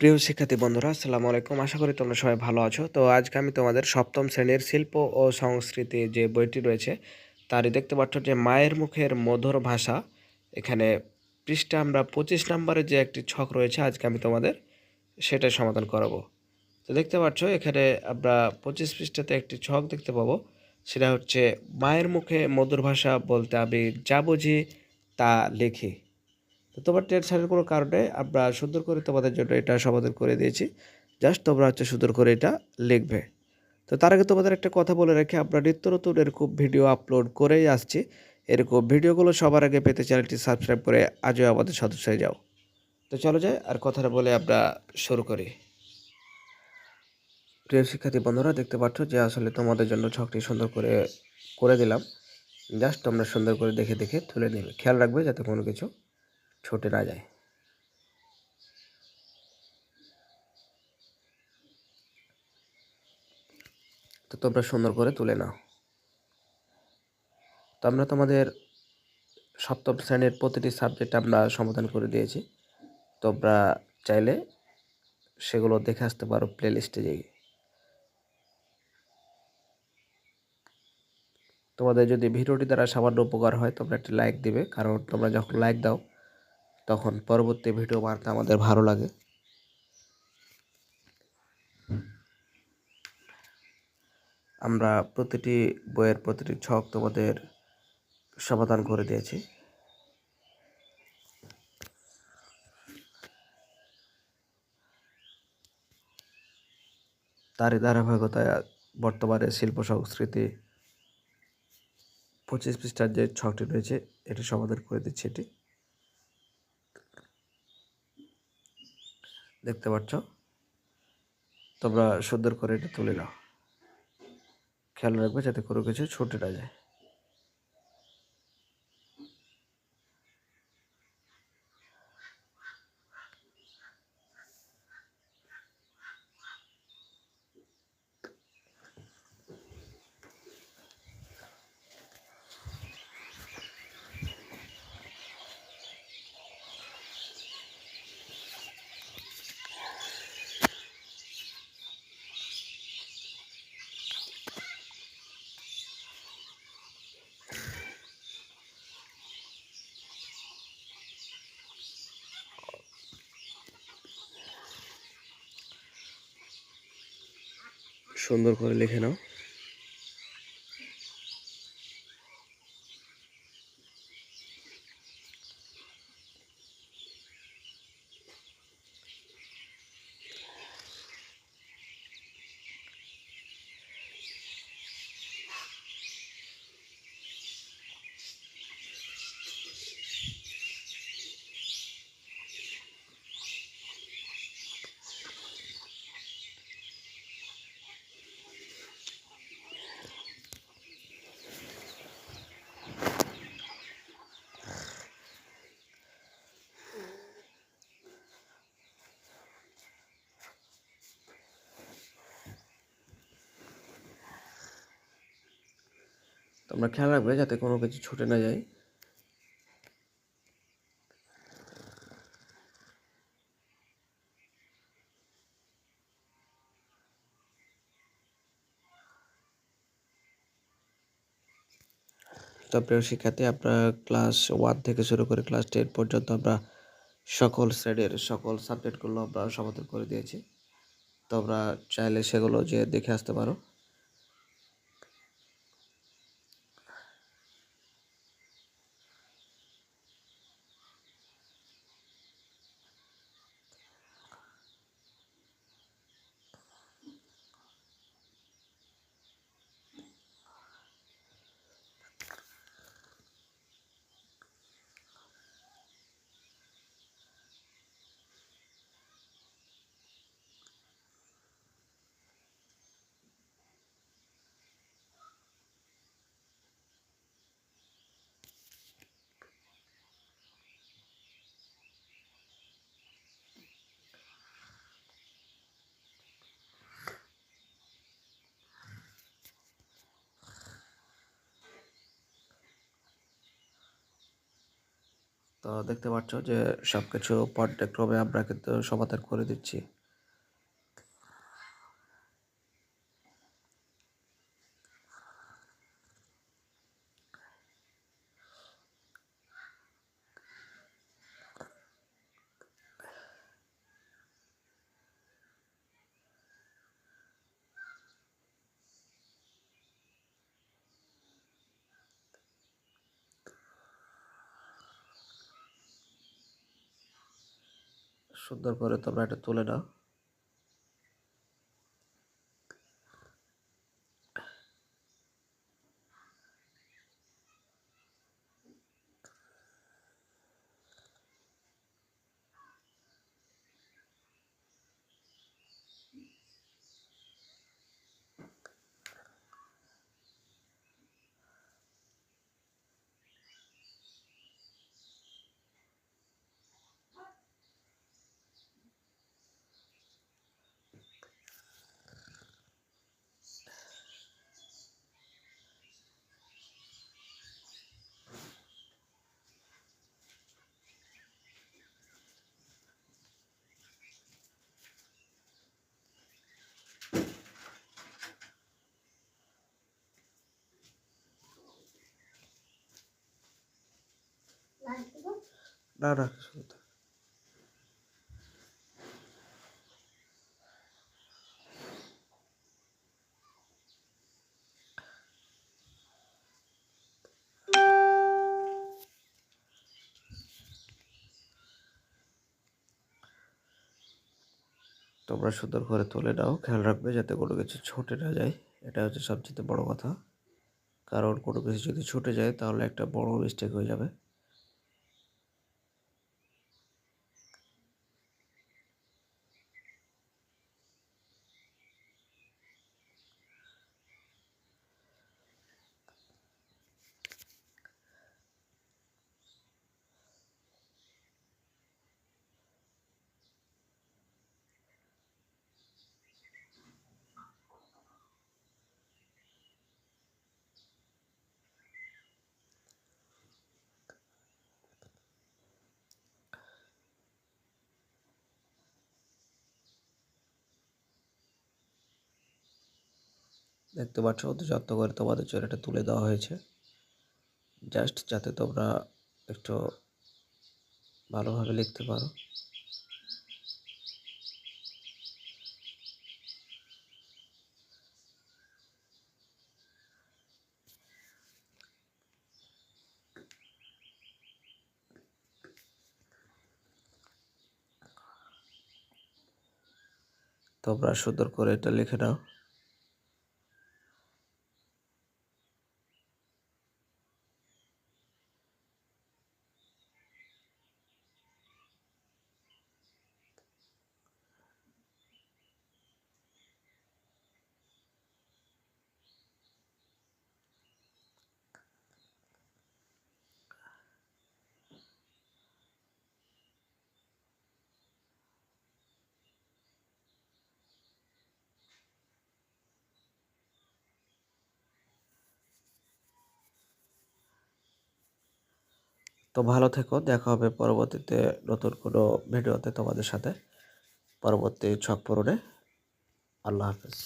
প্রিয় শিক্ষার্থী বন্ধুরা, আসসালামু আলাইকুম। আশা করি তোমরা সবাই ভালো আছো। তো আজকে আমি তোমাদের সপ্তম শ্রেণীর শিল্প ও সংস্কৃতি যে বইটি রয়েছে তারই দেখতে পাচ্ছ যে মায়ের মুখের মধুর ভাষা। এখানে পৃষ্ঠা আমরা 25 নম্বরে যে একটি ছক রয়েছে আজকে আমি তোমাদের সেটাই সমাধান করাবো। তো দেখতে পাচ্ছ এখানে আমরা 25 পৃষ্ঠাতে একটি ছক দেখতে পাবো। সেটা হচ্ছে মায়ের মুখে মধুর ভাষা বলতে আমি যা বুঝি তা লিখি। তো তোমার টেনশনের কোনো কারণে আমরা সুন্দর করে তোমাদের জন্য এটা সমাধান করে দিয়েছি। জাস্ট তোমরা হচ্ছে সুন্দর করে এটা লিখবে। তো তার আগে তোমাদের একটা কথা বলে রাখি, আমরা নিত্য নতুন এরকম ভিডিও আপলোড করেই আসছি। এরকম ভিডিওগুলো সবার আগে পেতে চ্যানেলটি সাবস্ক্রাইব করে আজও আমাদের সদস্য হয়ে যাও। তো চলো যাই আর কথাটা বলে আমরা শুরু করি। প্রিয় শিক্ষার্থী বন্ধুরা, দেখতে পাচ্ছ যে আসলে তোমাদের জন্য ছকটি সুন্দর করে করে দিলাম। জাস্ট তোমরা সুন্দর করে দেখে দেখে তুলে নেবে, খেয়াল রাখবে যাতে কোনো কিছু ছুটে না যায়। তো তোমরা সুন্দর করে তুলে নাও। তো আমরা তোমাদের সপ্তম শ্রেণীর প্রতিটি সাবজেক্ট আমরা সমাধান করে দিয়েছি। তোমরা চাইলে সেগুলো দেখে আসতে পারো প্লে লিস্টে গিয়ে। তোমাদের যদি ভিডিওটি দ্বারা সামান্য উপকার হয় তোমরা একটি লাইক দিবে, কারণ তোমরা যখন লাইক দাও তখন পরবর্তী ভিডিও বানাতে আমাদের ভালো লাগে। আমরা প্রতিটি বইয়ের প্রতিটি ছক তোমাদের সমাধান করে দিয়েছি। তারই ধারাবাহিকতায় বর্তমানে শিল্প সংস্কৃতি 25 পৃষ্ঠার যে ছকটি রয়েছে এটি সমাধান করে দিচ্ছি। এটি দেখতে পাচ্ছ, তোমরা সুন্দর করে এটা তুলে নাও। খেয়াল রাখবে যাতে কোনো কিছু ছুটে না যায়। সুন্দর করে লিখে নাও। তোমরা খেয়াল রাখবে যাতে কোনো কিছু ছুটে না যায়। তো প্রিয় শিক্ষার্থী, আমরা ক্লাস 1 থেকে শুরু করে ক্লাস 10 পর্যন্ত আমরা সকল শ্রেণীর সকল সাবজেক্টগুলো আমরা সমাধান করে দিয়েছি। তোমরা চাইলে সেগুলো যে দেখে আসতে পারো। তো দেখতে পাচ্ছ যে সব কিছু পর্যায়ক্রমে আমরা কিন্তু সমাধান করে দিচ্ছি। সুন্দর করে তোমরা এটা তুলে নাও। না না, তোমরা সুন্দর করে তুলে নাও। খেয়াল রাখবে যাতে কোনো কিছু ছুটে না যায়, এটা হচ্ছে সবচেয়ে বড় কথা। কারণ কোনো কিছু যদি ছুটে যায় তাহলে একটা বড় মিস্টেক হয়ে যাবে। দেখতে পাচ্ছ অতি যত্ন করে তোমাদের জন্য এটা তুলে দেওয়া হয়েছে, জাস্ট যাতে তোমরা একটু ভালোভাবে লিখতে পারো। তোমরা সুন্দর করে এটা লিখে নাও। তো ভালো থেকো, দেখা হবে পরবর্তীতে নতুন কোনো ভিডিওতে তোমাদের সাথে পরবর্তী ছক পূরণে। আল্লাহ হাফেজ।